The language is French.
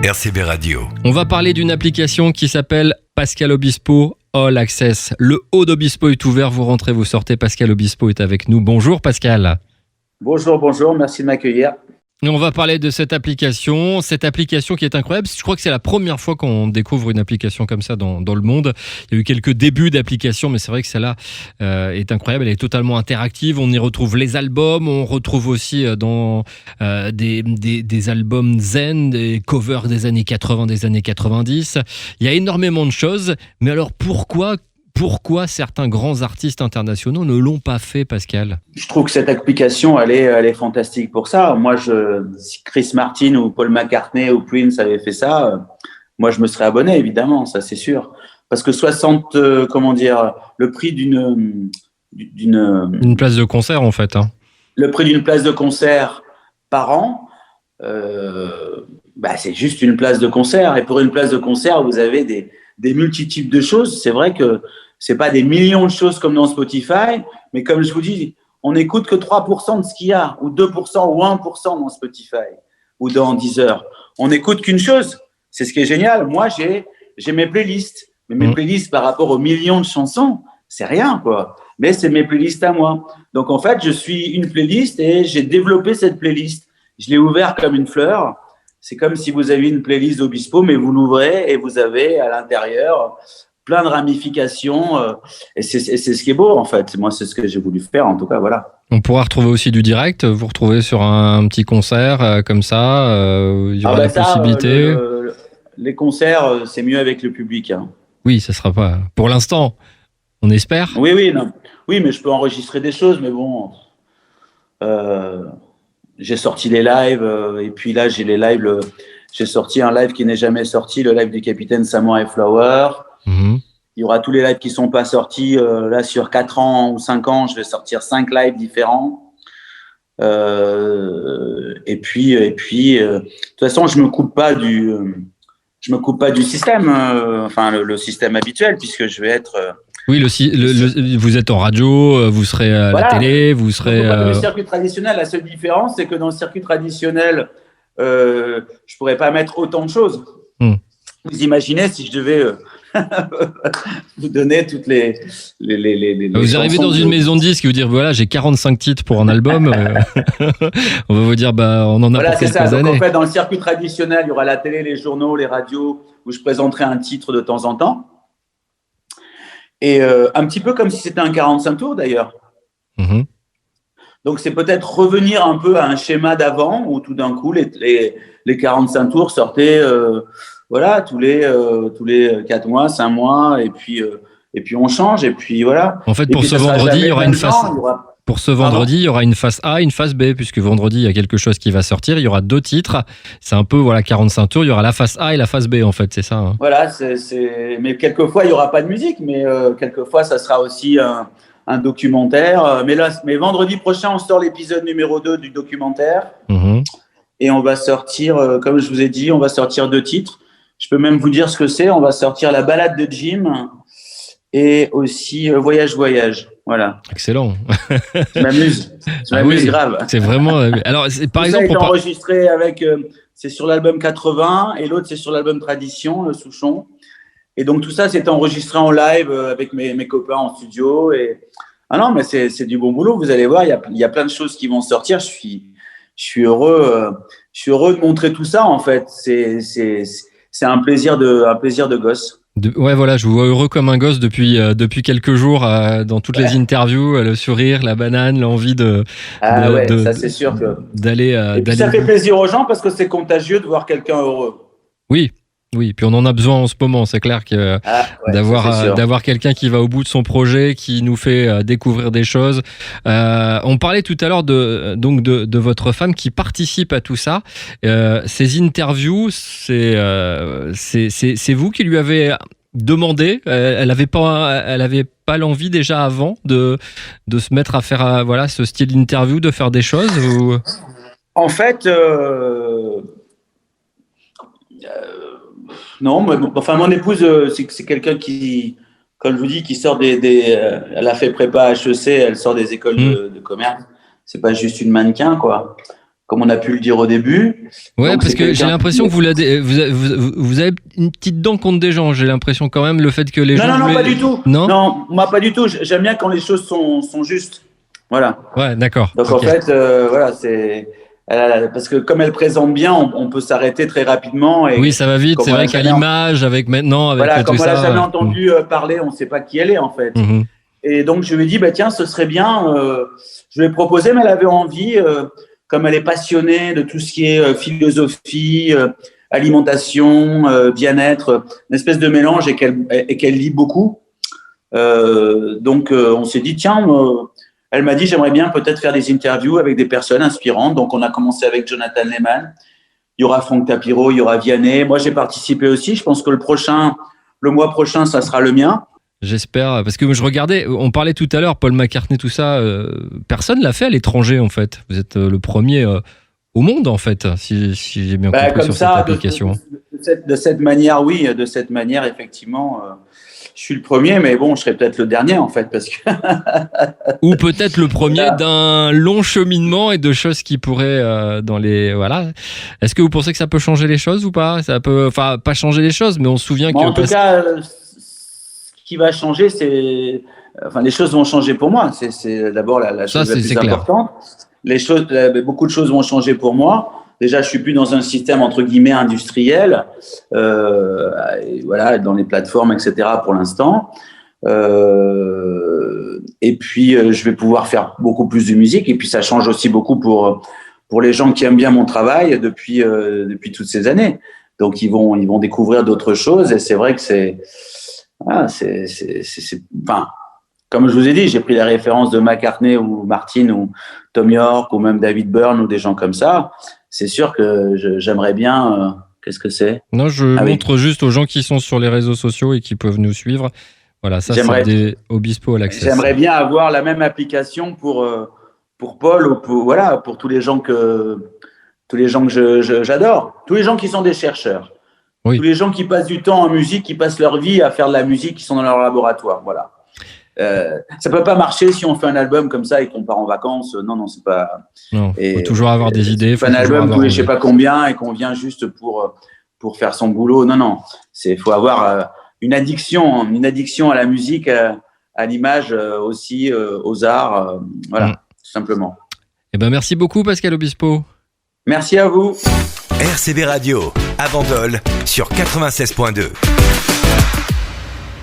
RCB Radio. On va parler d'une application qui s'appelle Pascal Obispo All Access. Le haut d'Obispo est ouvert, vous rentrez, vous sortez. Pascal Obispo est avec nous. Bonjour Pascal. Bonjour, merci de m'accueillir. Et on va parler de cette application qui est incroyable. Je crois que c'est la première fois qu'on découvre une application comme ça dans le monde. Il y a eu quelques débuts d'applications, mais c'est vrai que celle-là est incroyable. Elle est totalement interactive. On y retrouve les albums. On retrouve aussi dans des albums zen, des covers des années 80, des années 90. Il y a énormément de choses. Mais alors pourquoi certains grands artistes internationaux ne l'ont pas fait, Pascal? Je trouve que cette application, elle est fantastique pour ça. Moi, si Chris Martin ou Paul McCartney ou Prince avaient fait ça, moi, je me serais abonné, évidemment, ça c'est sûr. Parce que le prix d'une place de concert, en fait. Le prix d'une place de concert par an, c'est juste une place de concert. Et pour une place de concert, vous avez des multitudes de choses. C'est vrai que c'est pas des millions de choses comme dans Spotify, mais comme je vous dis, on n'écoute que 3% de ce qu'il y a, ou 2% ou 1% dans Spotify, ou dans Deezer. On n'écoute qu'une chose. C'est ce qui est génial. Moi, j'ai mes playlists. Mais mes playlists par rapport aux millions de chansons, c'est rien, quoi. Mais c'est mes playlists à moi. Donc, en fait, je suis une playlist et j'ai développé cette playlist. Je l'ai ouverte comme une fleur. C'est comme si vous aviez une playlist d'Obispo, mais vous l'ouvrez et vous avez à l'intérieur plein de ramifications. Et c'est ce qui est beau, en fait. Moi, c'est ce que j'ai voulu faire, en tout cas, voilà. On pourra retrouver aussi du direct. Vous retrouvez sur un petit concert comme ça. Il y aura la possibilité. Les concerts, c'est mieux avec le public. Oui, ça sera pas. Pour l'instant, on espère. Oui, non. Oui, mais je peux enregistrer des choses, mais bon. J'ai sorti les lives, et puis là, j'ai les lives. J'ai sorti un live qui n'est jamais sorti, le live du Capitaine Samoa et Flower. Il y aura tous les lives qui ne sont pas sortis. Là, sur 4 ans ou 5 ans, je vais sortir 5 lives différents. Et puis, de toute façon, je me coupe pas du système, le système habituel, puisque je vais être. Oui, vous êtes en radio, vous serez à la télé, vous serez. Dans le circuit traditionnel, la seule différence, c'est que dans le circuit traditionnel, je pourrais pas mettre autant de choses. Vous imaginez si je devais vous donner toutes les vous arrivez dans une maison de disques et vous dire voilà, j'ai 45 titres pour un album. On va vous dire on en a pour quelques années. Donc, en fait, dans le circuit traditionnel, il y aura la télé, les journaux, les radios où je présenterai un titre de temps en temps. Et un petit peu comme si c'était un 45 tours d'ailleurs. Donc c'est peut-être revenir un peu à un schéma d'avant où tout d'un coup les 45 tours sortaient tous les 4 mois, 5 mois et puis on change et puis voilà. En fait, pour ce vendredi, il y aura une face. Pour ce vendredi, il y aura une face A, une face B, puisque vendredi, il y a quelque chose qui va sortir. Il y aura 2 titres. C'est un peu 45 tours. Il y aura la face A et la face B, en fait, c'est ça. Voilà, mais quelquefois, il n'y aura pas de musique, mais quelquefois, ça sera aussi un documentaire. Mais vendredi prochain, on sort l'épisode numéro 2 du documentaire. Et on va sortir, comme je vous ai dit, on va sortir 2 titres. Je peux même vous dire ce que c'est. On va sortir La balade de Jim et aussi Voyage. Voilà. Excellent. Je m'amuse grave. C'est vraiment. Alors, par exemple, ça a été enregistré c'est sur l'album 80 et l'autre c'est sur l'album Tradition, le Souchon. Et donc tout ça c'est enregistré en live avec mes copains en studio. Non, mais c'est du bon boulot. Vous allez voir, il y a plein de choses qui vont sortir. Je suis heureux de montrer tout ça. En fait, c'est un plaisir de gosse. Ouais, voilà, je vous vois heureux comme un gosse depuis quelques jours dans toutes les interviews, le sourire, la banane, l'envie ça c'est sûr que d'aller. Et puis ça fait plaisir aux gens parce que c'est contagieux de voir quelqu'un heureux. Oui, puis on en a besoin en ce moment, c'est clair que d'avoir quelqu'un qui va au bout de son projet, qui nous fait découvrir des choses. On parlait tout à l'heure de votre femme qui participe à tout ça. Ces interviews, c'est vous qui lui avez demandé. Elle avait pas l'envie déjà avant de se mettre à faire ce style d'interview, de faire des choses ou... En fait. Non, mon épouse, c'est quelqu'un qui, comme je vous dis, qui sort elle a fait prépa HEC, elle sort des écoles de commerce. C'est pas juste une mannequin, quoi. comme on a pu le dire au débue. Ouais, Donc, parce que j'ai l'impression que vous avez une petite dent contre des gens. J'ai l'impression quand même le fait que les gens. Non, pas du tout. Non, moi pas du tout. J'aime bien quand les choses sont justes. Voilà. Ouais, d'accord. Donc en fait, voilà, parce que comme elle présente bien, on peut s'arrêter très rapidement. Et oui, ça va vite. C'est vrai qu'à l'image, avec maintenant, avec voilà, tout comme ça. on l'a jamais entendu parler, on ne sait pas qui elle est en fait. Mm-hmm. Et donc je lui ai dit, tiens, ce serait bien. Je lui ai proposé, mais elle avait envie, comme elle est passionnée de tout ce qui est philosophie, alimentation, bien-être, une espèce de mélange et qu'elle lit beaucoup. Donc on s'est dit, tiens. Elle m'a dit, j'aimerais bien peut-être faire des interviews avec des personnes inspirantes. Donc, on a commencé avec Jonathan Lehman. Il y aura Franck Tapiro, il y aura Vianney. Moi, j'ai participé aussi. Je pense que le mois prochain, ça sera le mien. J'espère, parce que je regardais, on parlait tout à l'heure, Paul McCartney, tout ça, personne l'a fait à l'étranger, en fait. Vous êtes le premier au monde, en fait, si j'ai bien compris comme sur ça, cette application. De cette manière, oui, de cette manière, effectivement. Je suis le premier, mais bon, je serai peut-être le dernier, en fait, parce que... Ou peut-être le premier d'un long cheminement et de choses qui pourraient dans les... Voilà. Est-ce que vous pensez que ça peut changer les choses ou pas? Ça peut... Enfin, pas changer les choses, mais on se souvient que... En tout cas, ce qui va changer, c'est... Enfin, les choses vont changer pour moi. C'est d'abord la chose la plus importante. Beaucoup de choses vont changer pour moi. Déjà, je suis plus dans un système entre guillemets industriel, voilà, dans les plateformes, etc. pour l'instant. Et puis, je vais pouvoir faire beaucoup plus de musique. Et puis, ça change aussi beaucoup pour les gens qui aiment bien mon travail depuis toutes ces années. Donc, ils vont découvrir d'autres choses. Et c'est vrai que enfin, comme je vous ai dit, j'ai pris la référence de McCartney ou Martin ou Tom York ou même David Byrne ou des gens comme ça. C'est sûr que j'aimerais bien. Qu'est-ce que c'est? Non, je montre juste aux gens qui sont sur les réseaux sociaux et qui peuvent nous suivre. Voilà, ça c'est des Obispo All Access. J'aimerais bien avoir la même application pour Paul ou pour tous les gens que j'adore, tous les gens qui sont des chercheurs, oui. Tous les gens qui passent du temps en musique, qui passent leur vie à faire de la musique, qui sont dans leur laboratoire. Voilà. Ça peut pas marcher si on fait un album comme ça et qu'on part en vacances. Non, c'est pas. Non, faut toujours avoir des idées. Faut un album tous les je sais pas combien et qu'on vient juste pour faire son boulot. Non, faut avoir une addiction à la musique, à l'image aussi, aux arts. Voilà, tout simplement. Eh ben merci beaucoup Pascal Obispo. Merci à vous. RCB Radio, à Bandol sur 96.2.